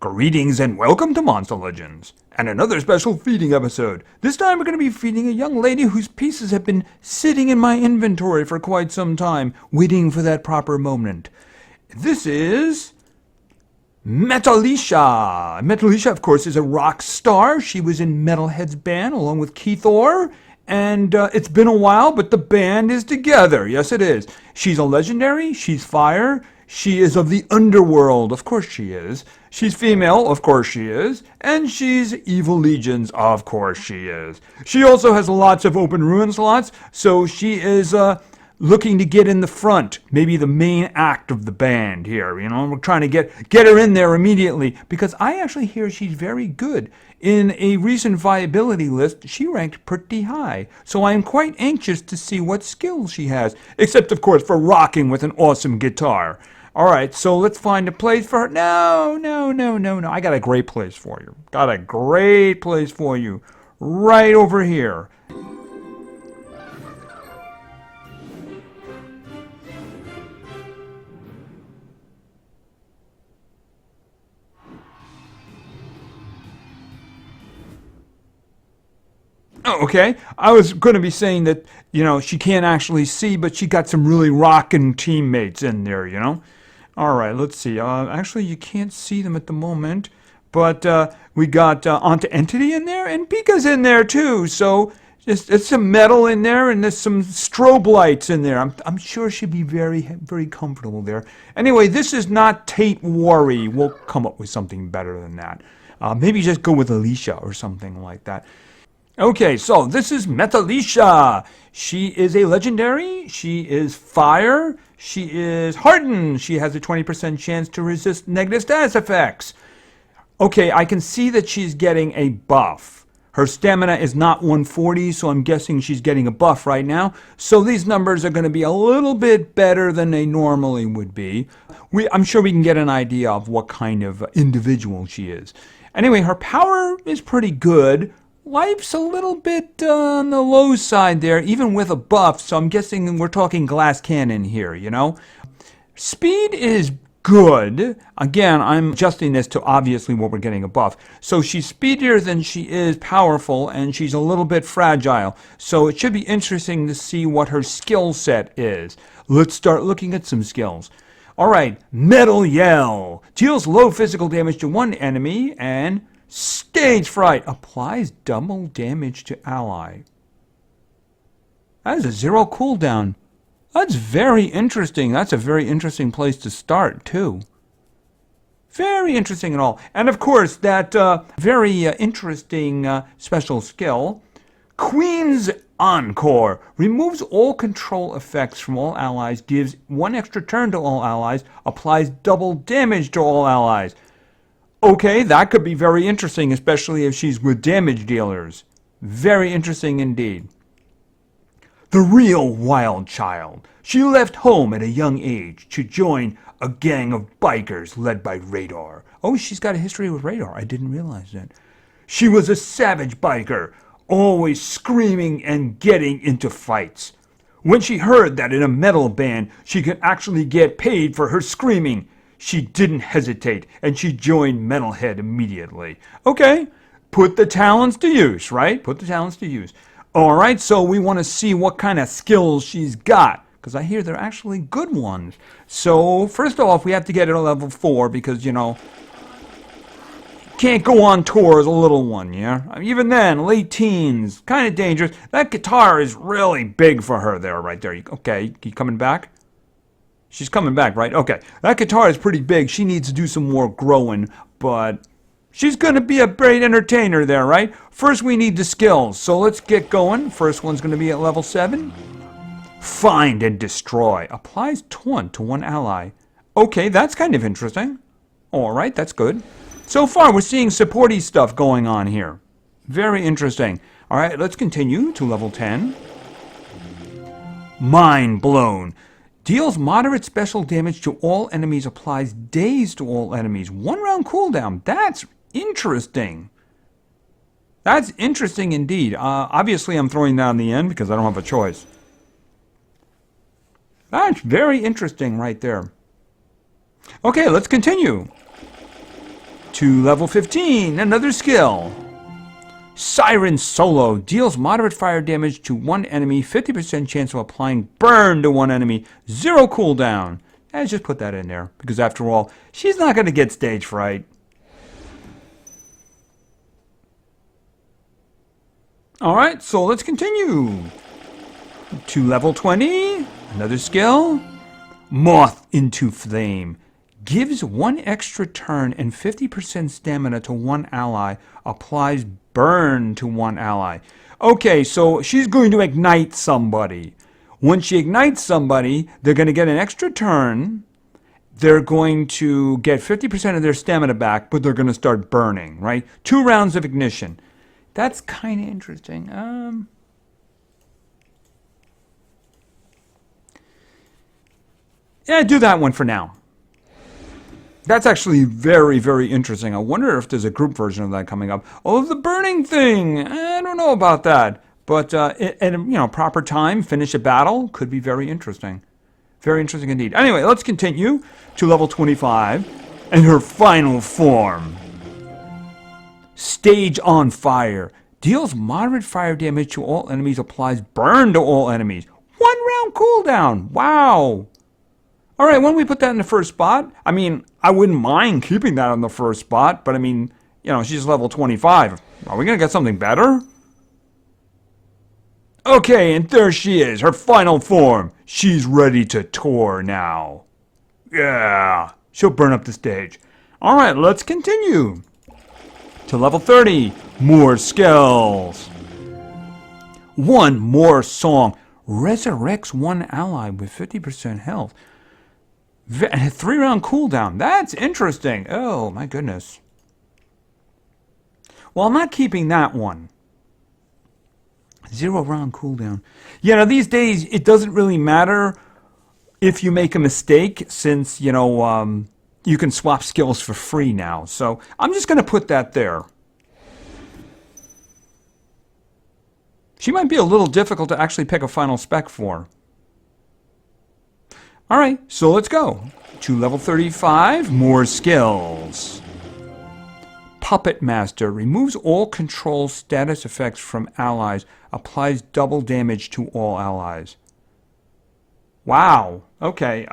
Greetings and welcome to Monster Legends, and another special feeding episode. This time we're going to be feeding a young lady whose pieces have been sitting in my inventory for quite some time, waiting for that proper moment. This is Metalisha. Metalisha, of course, is a rock star. She was in Metalhead's band along with Keith Orr, and it's been a while, but the band is together. Yes, it is. She's a legendary. She's fire. She is of the underworld. Of course she is. She's female. Of course she is. And she's evil legions. Of course she is. She also has lots of open ruin slots, so she is looking to get in the front, maybe the main act of the band here. You know, we're trying to get her in there immediately, because I actually hear she's very good. In a recent viability list, she ranked pretty high, so I am quite anxious to see what skills she has, except of course for rocking with an awesome guitar. Alright, so let's find a place for her. No. I got a great place for you. Right over here. Oh, okay. I was going to be saying that, you know, she can't actually see, but she got some really rockin' teammates in there, you know. All right, let's see. Actually, you can't see them at the moment, but we got Onto Entity in there, and Pika's in there too. So it's some metal in there, and there's some strobe lights in there. I'm sure she'd be very, very comfortable there. Anyway, this is not Tate Worry. We'll come up with something better than that. Maybe just go with Alicia or something like that. Okay, so this is Metalisha. She is a legendary. She is fire. She is hardened. She has a 20% chance to resist negative status effects. Okay, I can see that she's getting a buff. Her stamina is not 140, so I'm guessing she's getting a buff right now. So these numbers are going to be a little bit better than they normally would be. I'm sure we can get an idea of what kind of individual she is. Anyway, her power is pretty good. Life's a little bit on the low side there, even with a buff, so I'm guessing we're talking glass cannon here, you know? Speed is good. Again, I'm adjusting this to obviously what we're getting a buff. So she's speedier than she is powerful, and she's a little bit fragile. So it should be interesting to see what her skill set is. Let's start looking at some skills. Alright, Metal Yell. Deals low physical damage to one enemy, and Stage Fright applies double damage to ally. That is a 0 cooldown. That's very interesting. That's a very interesting place to start, too. Very interesting and all. And of course, that very interesting special skill, Queen's Encore, removes all control effects from all allies, gives 1 extra turn to all allies, applies double damage to all allies. Okay, that could be very interesting, especially if she's with damage dealers. Very interesting indeed. The Real Wild Child. She left home at a young age to join a gang of bikers led by Radar. Oh, she's got a history with Radar. I didn't realize that. She was a savage biker, always screaming and getting into fights. When she heard that in a metal band she could actually get paid for her screaming, she didn't hesitate, and she joined Metalhead immediately. Okay, put the talents to use, right? Put the talents to use. All right, so we want to see what kind of skills she's got, because I hear they're actually good ones. So first off, we have to get her to level 4, because, you know, can't go on tour as a little one, yeah? Even then, late teens, kind of dangerous. That guitar is really big for her there, right there. Okay, you coming back? She's coming back, right? Okay. That guitar is pretty big. She needs to do some more growing, but she's going to be a great entertainer there, right? First, we need the skills. So let's get going. First one's going to be at level 7. Find and Destroy. Applies taunt to one ally. Okay, that's kind of interesting. All right, that's good. So far, we're seeing supporty stuff going on here. Very interesting. All right, let's continue to level 10. Mind Blown. Deals moderate special damage to all enemies, applies daze to all enemies. 1 round cooldown. That's interesting. That's interesting indeed. Obviously, I'm throwing that on the end because I don't have a choice. That's very interesting right there. Okay, let's continue. to level 15. Another skill. Siren Solo deals moderate fire damage to one enemy, 50% chance of applying burn to one enemy, 0 cooldown. Let's just put that in there, because after all, she's not going to get stage fright. Alright, so let's continue. To level 20, another skill. Moth into Flame. Gives one extra turn and 50% stamina to one ally. Applies burn to one ally. Okay, so she's going to ignite somebody. When she ignites somebody, they're going to get an extra turn. They're going to get 50% of their stamina back, but they're going to start burning, right? 2 rounds of ignition. That's kind of interesting. Yeah, do that one for now. That's actually very, very interesting. I wonder if there's a group version of that coming up. Oh, the burning thing. I don't know about that. But at proper time, finish a battle could be very interesting. Very interesting indeed. Anyway, let's continue to level 25 and her final form. Stage on Fire. Deals moderate fire damage to all enemies. Applies burn to all enemies. 1 round cooldown. Wow. All right, why don't we put that in the first spot? I mean, I wouldn't mind keeping that on the first spot, but I mean, she's level 25. Are we going to get something better? Okay, and there she is, her final form. She's ready to tour now. Yeah, she'll burn up the stage. All right, let's continue. To level 30, more skills. 1 more song. Resurrects one ally with 50% health. 3 round cooldown. That's interesting. Oh, my goodness. Well, I'm not keeping that one. 0 round cooldown. These days, it doesn't really matter if you make a mistake since, you can swap skills for free now. So I'm just going to put that there. She might be a little difficult to actually pick a final spec for. All right, so let's go. To level 35, more skills. Puppet Master removes all control status effects from allies. Applies double damage to all allies. Wow. Okay.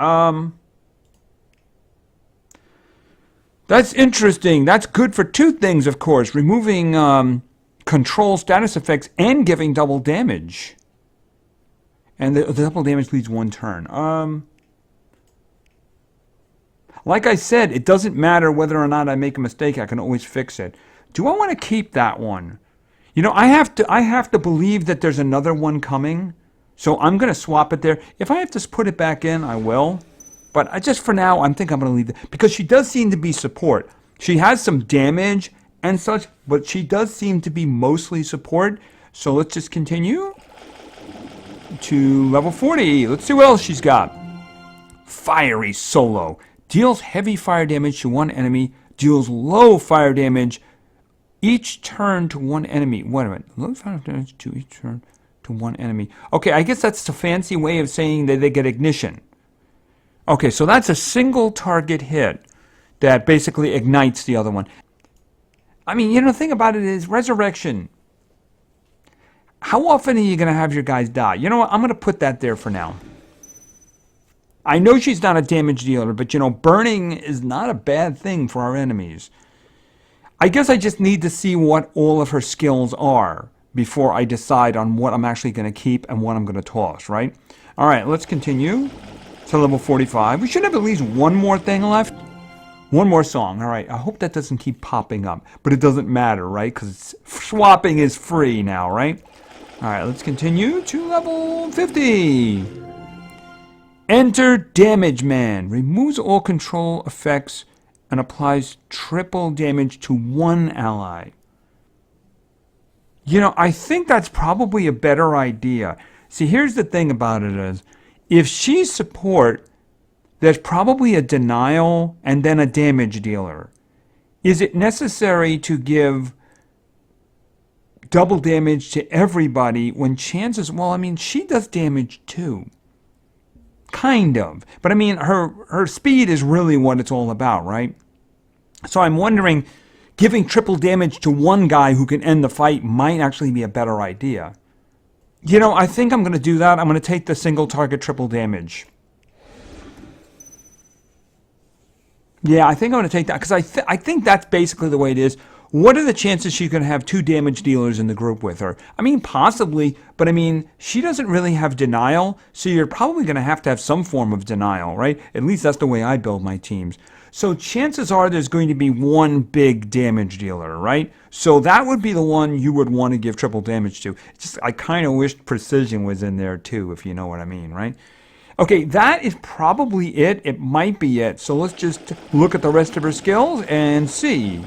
That's interesting. That's good for 2 things, of course. Removing control status effects and giving double damage. And the double damage leads 1 turn. Like I said, it doesn't matter whether or not I make a mistake. I can always fix it. Do I want to keep that one? I have to believe that there's another one coming. So I'm going to swap it there. If I have to put it back in, I will. But just for now, I think I'm going to leave it. Because she does seem to be support. She has some damage and such, but she does seem to be mostly support. So let's just continue to level 40. Let's see what else she's got. Fiery Solo. Deals heavy fire damage to one enemy. Deals low fire damage each turn to one enemy. Wait a minute. Low fire damage to each turn to one enemy. Okay, I guess that's a fancy way of saying that they get ignition. Okay, so that's a single target hit that basically ignites the other one. I mean, the thing about it is resurrection. How often are you going to have your guys die? You know what? I'm going to put that there for now. I know she's not a damage dealer, but burning is not a bad thing for our enemies. I guess I just need to see what all of her skills are before I decide on what I'm actually going to keep and what I'm going to toss, right? All right, let's continue to level 45. We should have at least 1 more thing left. 1 more song. All right, I hope that doesn't keep popping up, but it doesn't matter, right? Because swapping is free now, right? All right, let's continue to level 50. Enter Damage Man. Removes all control effects and applies triple damage to one ally. I think that's probably a better idea. See, here's the thing about it is, if she's support, there's probably a denial and then a damage dealer. Is it necessary to give double damage to everybody when chances, she does damage too. Kind of. But her speed is really what it's all about, right? So I'm wondering, giving triple damage to one guy who can end the fight might actually be a better idea. You know, I think I'm going to do that. I'm going to take the single target triple damage. Yeah, I think I'm going to take that because I think that's basically the way it is. What are the chances she's going to have 2 damage dealers in the group with her? I mean, possibly, but I mean, she doesn't really have denial, so you're probably going to have some form of denial, right? At least that's the way I build my teams. So chances are there's going to be one big damage dealer, right? So that would be the one you would want to give triple damage to. Just I kind of wished precision was in there too, if you know what I mean, right? Okay, that is probably it. It might be it. So let's just look at the rest of her skills and see.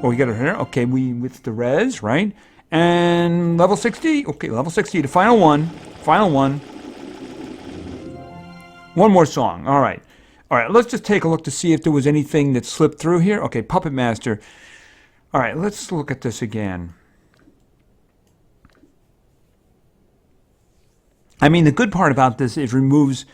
Oh, we got her here. Okay, with the res, right? And level 60. Okay, level 60. The final one. Final one. One more song. All right. All right, let's just take a look to see if there was anything that slipped through here. Okay, Puppet Master. All right, let's look at this again. I mean, the good part about this is it removes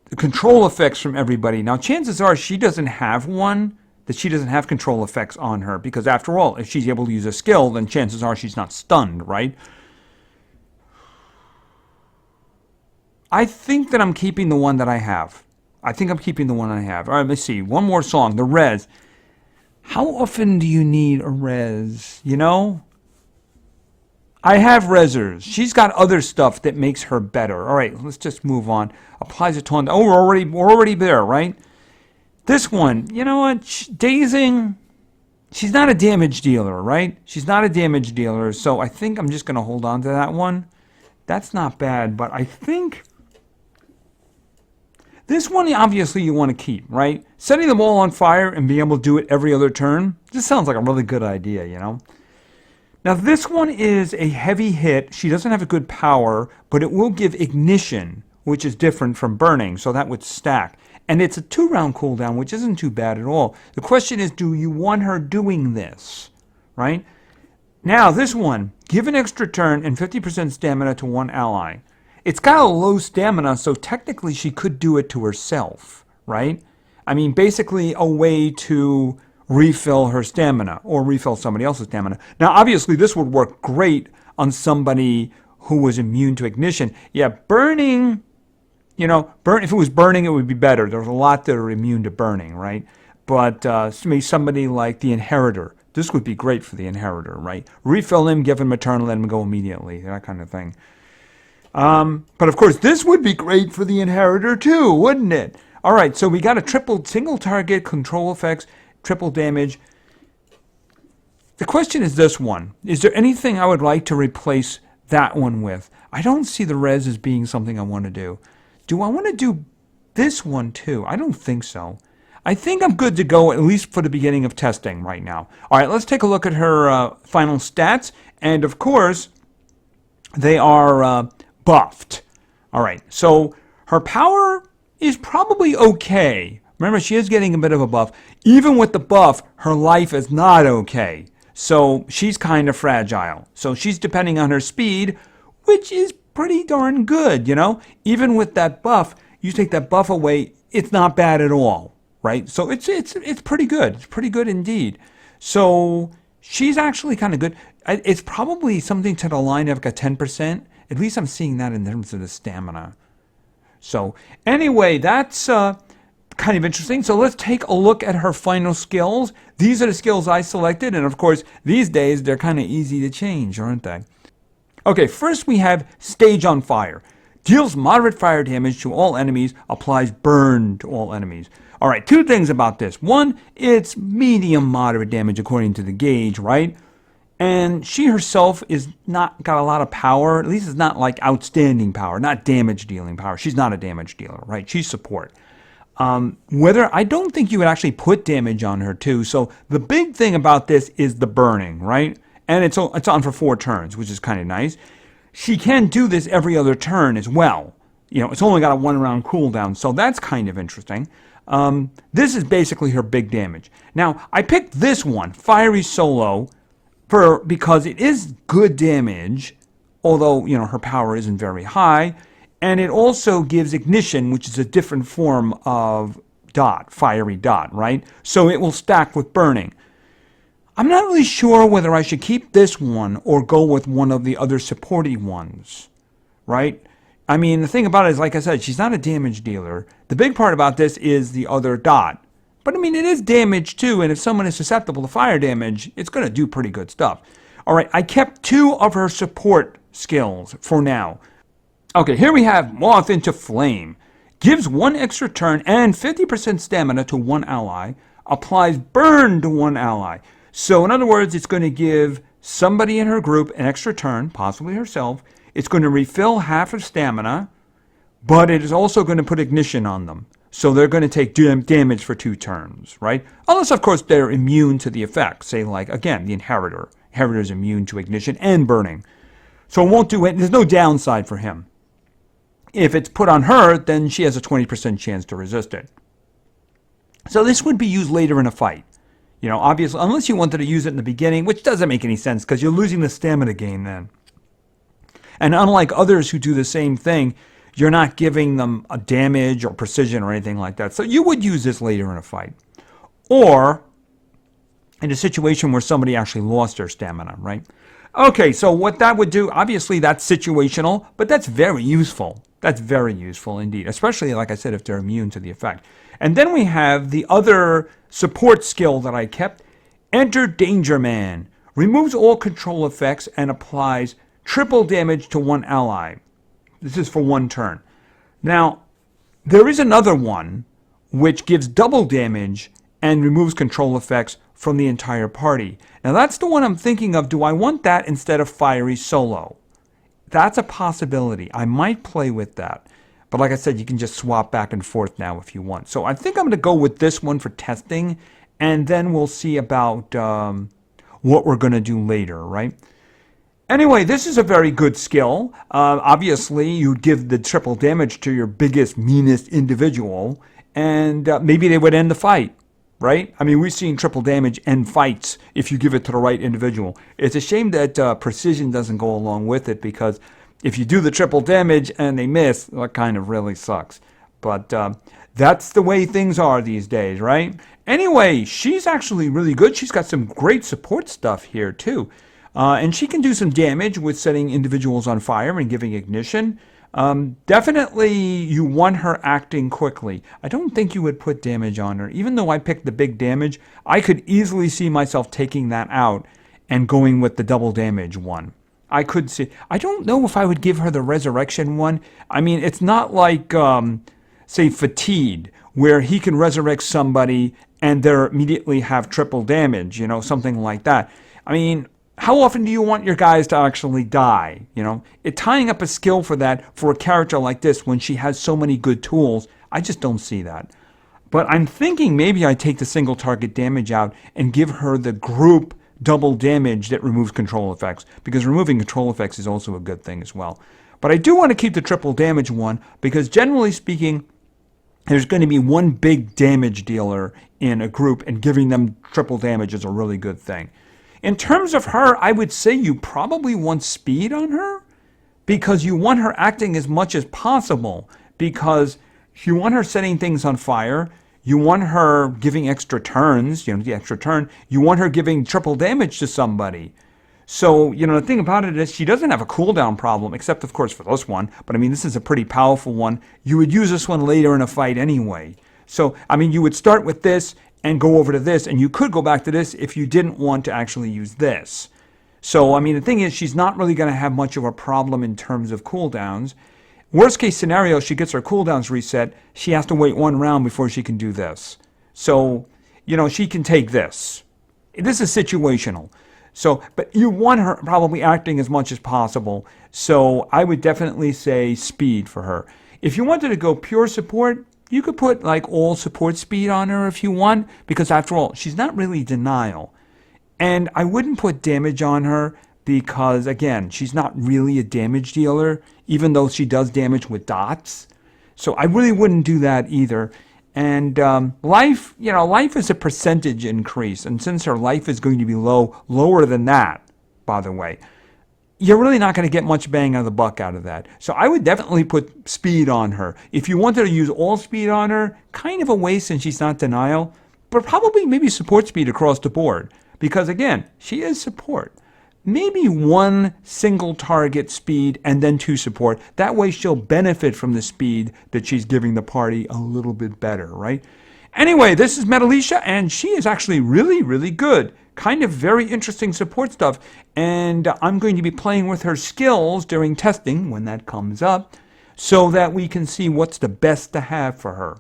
the control effects from everybody. Now, chances are she doesn't have one, that she doesn't have control effects on her, because after all, if she's able to use a skill, then chances are she's not stunned, right? I think that I'm keeping the one that I have. I think I'm keeping the one I have. All right, let's see. One more song, the res. How often do you need a res? You know? I have resers. She's got other stuff that makes her better. All right, let's just move on. Applies a taunt. Oh, we're already there, right? This one, you know what? Dazing, she's not a damage dealer, right? She's not a damage dealer, so I think I'm just going to hold on to that one. That's not bad, but I think this one, obviously, you want to keep, right? Setting the wall on fire and being able to do it every other turn, this sounds like a really good idea, you know? Now, this one is a heavy hit. She doesn't have a good power, but it will give ignition, which is different from burning, so that would stack. And it's a 2-round cooldown, which isn't too bad at all. The question is, do you want her doing this, right? Now, this one, give an extra turn and 50% stamina to one ally. It's got a low stamina, so technically she could do it to herself, right? I mean, basically a way to refill her stamina or refill somebody else's stamina. Now, obviously, this would work great on somebody who was immune to ignition. Yeah, burning, you know, if it was burning, it would be better. There's a lot that are immune to burning, right? But maybe somebody like the Inheritor. This would be great for the Inheritor, right? Refill him, give him a turn, let him go immediately, that kind of thing. But of course, this would be great for the Inheritor too, wouldn't it? All right, so we got a single target, control effects, triple damage. The question is this one. Is there anything I would like to replace that one with? I don't see the res as being something I want to do. Do I want to do this one too? I don't think so. I think I'm good to go, at least for the beginning of testing right now. All right, let's take a look at her final stats. And of course, they are buffed. All right, so her power is probably okay. Remember, she is getting a bit of a buff. Even with the buff, her life is not okay. So she's kind of fragile. So she's depending on her speed, which is pretty darn good, you know? Even with that buff, you take that buff away, it's not bad at all, right? So it's pretty good. It's pretty good indeed. So she's actually kind of good. It's probably something to the line of like a 10%. At least I'm seeing that in terms of the stamina. So anyway, that's kind of interesting. So let's take a look at her final skills. These are the skills I selected, and of course, these days they're kind of easy to change, aren't they? Okay, first we have Stage on Fire. Deals moderate fire damage to all enemies, applies burn to all enemies. All right, 2 things about this. One, it's medium moderate damage according to the gauge, right? And she herself is not got a lot of power. At least it's not like outstanding power, not damage dealing power. She's not a damage dealer, right? She's support. I don't think you would actually put damage on her too. So the big thing about this is the burning, right? And it's on for 4 turns, which is kind of nice. She can do this every other turn as well. You know, it's only got a 1-round cooldown, so that's kind of interesting. This is basically her big damage. Now, I picked this one, Fiery Solo, because it is good damage, although, you know, her power isn't very high. And it also gives ignition, which is a different form of dot, fiery dot, right? So it will stack with burning. I'm not really sure whether I should keep this one or go with one of the other supporty ones, right? I mean, the thing about it is, like I said, she's not a damage dealer. The big part about this is the other dot. But I mean, it is damage too, and if someone is susceptible to fire damage, it's going to do pretty good stuff. All right, I kept 2 of her support skills for now. Okay, here we have Moth into Flame. Gives 1 extra turn and 50% stamina to 1 ally. Applies burn to 1 ally. So in other words, it's going to give somebody in her group an extra turn, possibly herself. It's going to refill half of stamina, but it is also going to put ignition on them. So they're going to take damage for 2 turns, right? Unless, of course, they're immune to the effect. Say, like, again, the Inheritor. Inheritor is immune to ignition and burning. So it won't do it. There's no downside for him. If it's put on her, then she has a 20% chance to resist it. So this would be used later in a fight. You know, obviously, unless you wanted to use it in the beginning, which doesn't make any sense because you're losing the stamina gain then. And unlike others who do the same thing, you're not giving them a damage or precision or anything like that. So you would use this later in a fight. Or in a situation where somebody actually lost their stamina, right? Okay, so what that would do, obviously that's situational, but that's very useful. That's very useful indeed, especially, like I said, if they're immune to the effect. And then we have the other support skill that I kept, Enter Danger Man. Removes all control effects and applies triple damage to 1 ally. This is for 1 turn. Now, there is another one which gives double damage and removes control effects from the entire party. Now, that's the one I'm thinking of. Do I want that instead of Fiery Solo? That's a possibility. I might play with that. But like I said, you can just swap back and forth now if you want. So I think I'm going to go with this one for testing, and then we'll see about what we're going to do later, right? Anyway, this is a very good skill. Obviously, you give the triple damage to your biggest, meanest individual, and maybe they would end the fight, right? I mean, we've seen triple damage end fights if you give it to the right individual. It's a shame that precision doesn't go along with it, because if you do the triple damage and they miss, that kind of really sucks. But that's the way things are these days, right? Anyway, she's actually really good. She's got some great support stuff here, too. And she can do some damage with setting individuals on fire and giving ignition. Definitely you want her acting quickly. I don't think you would put damage on her. Even though I picked the big damage, I could easily see myself taking that out and going with the double damage one. I could see. I don't know if I would give her the resurrection one. I mean, it's not like, say, Fatigued, where he can resurrect somebody and they immediately have triple damage, you know, something like that. I mean, how often do you want your guys to actually die? You know, tying up a skill for that for a character like this when she has so many good tools, I just don't see that. But I'm thinking maybe I take the single target damage out and give her the group double damage that removes control effects, because removing control effects is also a good thing as well. But I do want to keep the triple damage one, because generally speaking, there's going to be one big damage dealer in a group, and giving them triple damage is a really good thing. In terms of her, I would say you probably want speed on her, because you want her acting as much as possible, because you want her setting things on fire, you want her giving extra turns, you know, the extra turn, you want her giving triple damage to somebody. So, you know, the thing about it is she doesn't have a cooldown problem, except, of course, for this one. But, I mean, this is a pretty powerful one. You would use this one later in a fight anyway. So, I mean, you would start with this and go over to this, and you could go back to this if you didn't want to actually use this. So, I mean, the thing is, she's not really going to have much of a problem in terms of cooldowns. Worst case scenario, she gets her cooldowns reset. She has to wait 1 round before she can do this. So, you know, she can take this. This is situational. So, but you want her probably acting as much as possible. So I would definitely say speed for her. If you wanted to go pure support, you could put like all support speed on her if you want, because after all, she's not really denial. And I wouldn't put damage on her because, again, she's not really a damage dealer, even though she does damage with dots. So I really wouldn't do that either. And life, you know, life is a percentage increase. And since her life is going to be lower than that, by the way, you're really not going to get much bang out of the buck out of that. So I would definitely put speed on her. If you wanted to use all speed on her, kind of a waste since she's not denial, but probably maybe support speed across the board. Because again, she is support. Maybe one single target speed and then 2 support. That way she'll benefit from the speed that she's giving the party a little bit better, right? Anyway, this is Metalisha, and she is actually really, really good. Kind of very interesting support stuff, and I'm going to be playing with her skills during testing when that comes up so that we can see what's the best to have for her.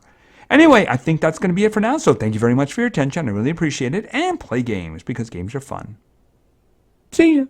Anyway, I think that's going to be it for now, so thank you very much for your attention. I really appreciate it, and play games because games are fun. See ya.